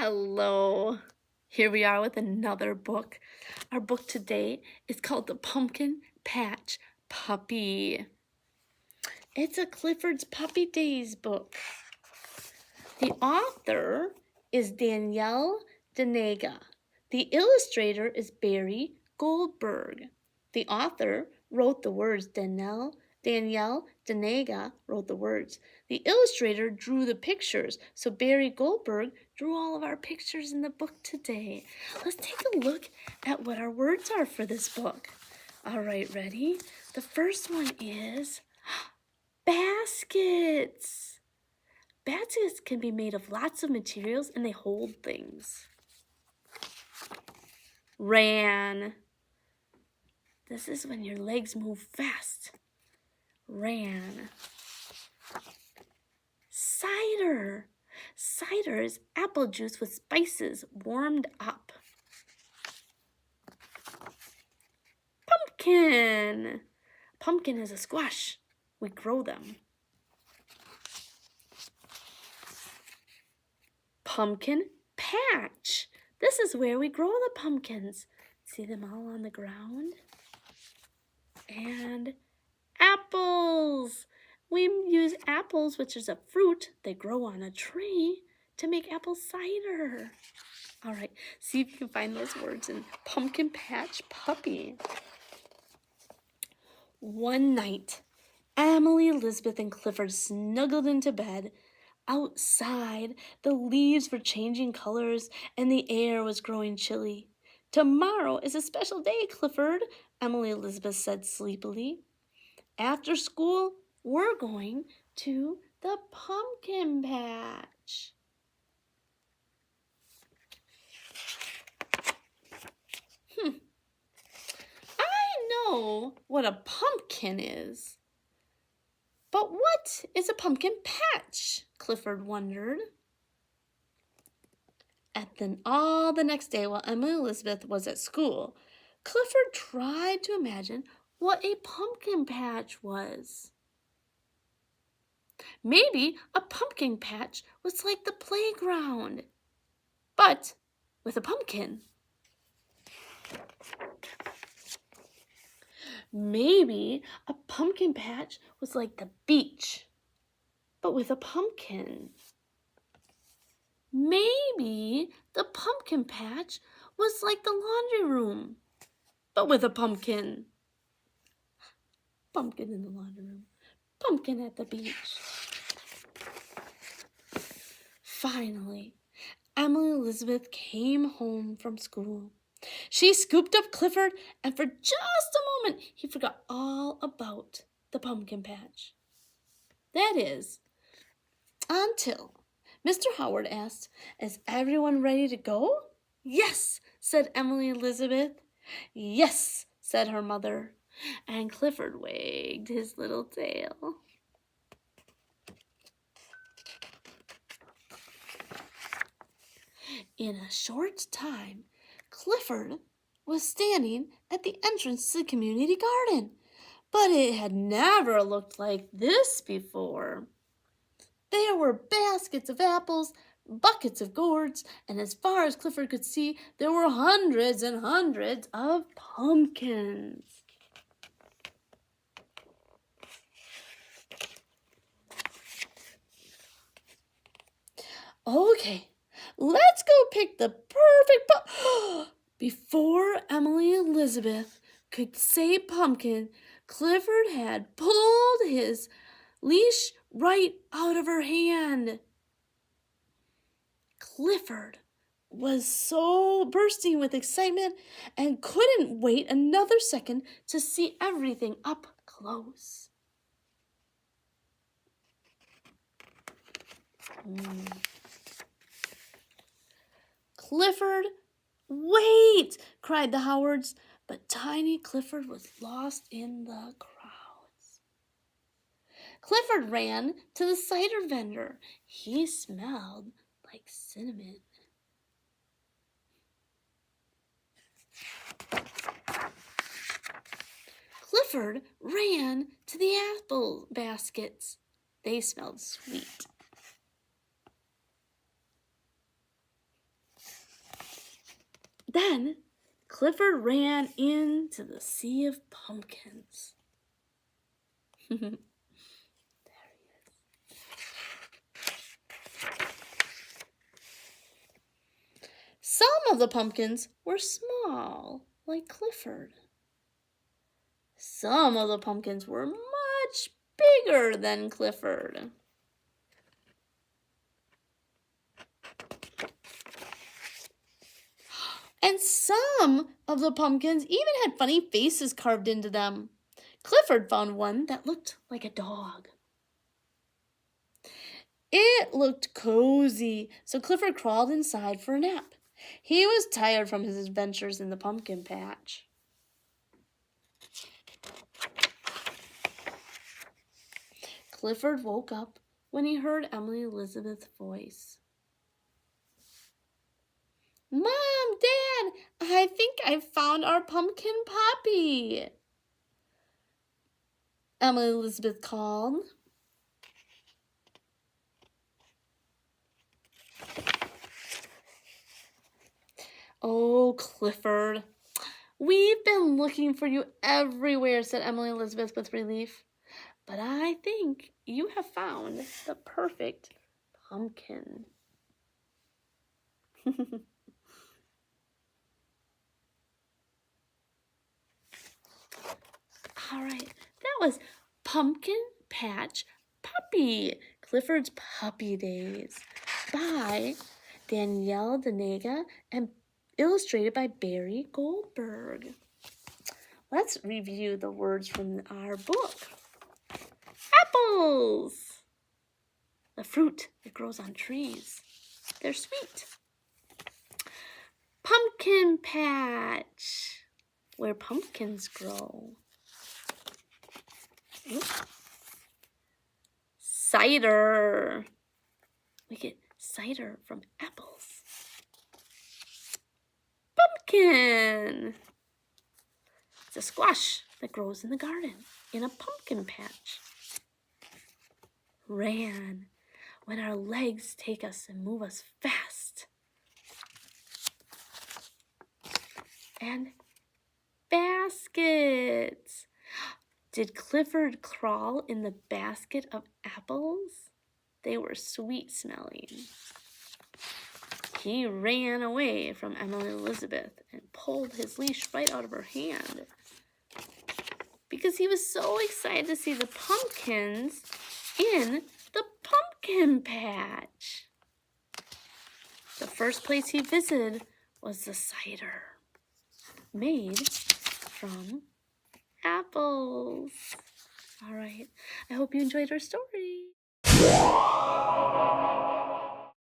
Hello. Here we are with another book. Our book today is called The Pumpkin Patch Puppy. It's a Clifford's Puppy Days book. The author is Danielle Denega. The illustrator is Barry Goldberg. The author wrote the words. Danielle Denega wrote the words. The illustrator drew the pictures. So Barry Goldberg drew all of our pictures in the book today. Let's take a look at what our words are for this book. All right, ready? The first one is baskets. Baskets can be made of lots of materials and they hold things. Ran. This is when your legs move fast. Ran. Cider. Cider is apple juice with spices warmed up. Pumpkin. Pumpkin is a squash. We grow them. Pumpkin patch. This is where we grow the pumpkins. See them all on the ground? And apples. We use apples, which is a fruit that grow on a tree, to make apple cider. All right, see if you can find those words in Pumpkin Patch Puppy. One night, Emily, Elizabeth, and Clifford snuggled into bed. Outside, the leaves were changing colors and the air was growing chilly. Tomorrow is a special day, Clifford, Emily Elizabeth said sleepily. After school, we're going to the pumpkin patch. I know what a pumpkin is. But what is a pumpkin patch? Clifford wondered. All the next day while Emily Elizabeth was at school, Clifford tried to imagine what a pumpkin patch was. Maybe a pumpkin patch was like the playground, but with a pumpkin. Maybe a pumpkin patch was like the beach, but with a pumpkin. Maybe the pumpkin patch was like the laundry room, but with a pumpkin. Pumpkin in the laundry room, pumpkin at the beach. Finally, Emily Elizabeth came home from school. She scooped up Clifford, and for just a moment, he forgot all about the pumpkin patch. That is, until Mr. Howard asked, "Is everyone ready to go?" "Yes," said Emily Elizabeth. "Yes," said her mother. And Clifford wagged his little tail. In a short time, Clifford was standing at the entrance to the community garden, but it had never looked like this before. There were baskets of apples, buckets of gourds, and as far as Clifford could see, there were hundreds and hundreds of pumpkins. Okay, let's go pick the perfect Before Emily Elizabeth could say pumpkin, Clifford had pulled his leash right out of her hand. Clifford was so bursting with excitement and couldn't wait another second to see everything up close. Clifford, wait, cried the Howards, but tiny Clifford was lost in the crowds. Clifford ran to the cider vendor. He smelled like cinnamon. Clifford ran to the apple baskets. They smelled sweet. Then Clifford ran into the sea of pumpkins. There he is. Some of the pumpkins were small, like Clifford. Some of the pumpkins were much bigger than Clifford. And some of the pumpkins even had funny faces carved into them. Clifford found one that looked like a dog. It looked cozy, so Clifford crawled inside for a nap. He was tired from his adventures in the pumpkin patch. Clifford woke up when he heard Emily Elizabeth's voice. "Mom, Dad, I think I found our pumpkin puppy," Emily Elizabeth called. "Oh, Clifford, we've been looking for you everywhere," said Emily Elizabeth with relief. "But I think you have found the perfect pumpkin." All right, that was Pumpkin Patch Puppy, Clifford's Puppy Days by Danielle Denega and illustrated by Barry Goldberg. Let's review the words from our book. Apples, the fruit that grows on trees. They're sweet. Pumpkin patch, where pumpkins grow. Cider, we get cider from apples. Pumpkin, it's a squash that grows in the garden in a pumpkin patch. Ran, when our legs take us and move us fast. And baskets. Did Clifford crawl in the basket of apples? They were sweet smelling. He ran away from Emily Elizabeth and pulled his leash right out of her hand because he was so excited to see the pumpkins in the pumpkin patch. The first place he visited was the cider made from apples. All right, I hope you enjoyed our story.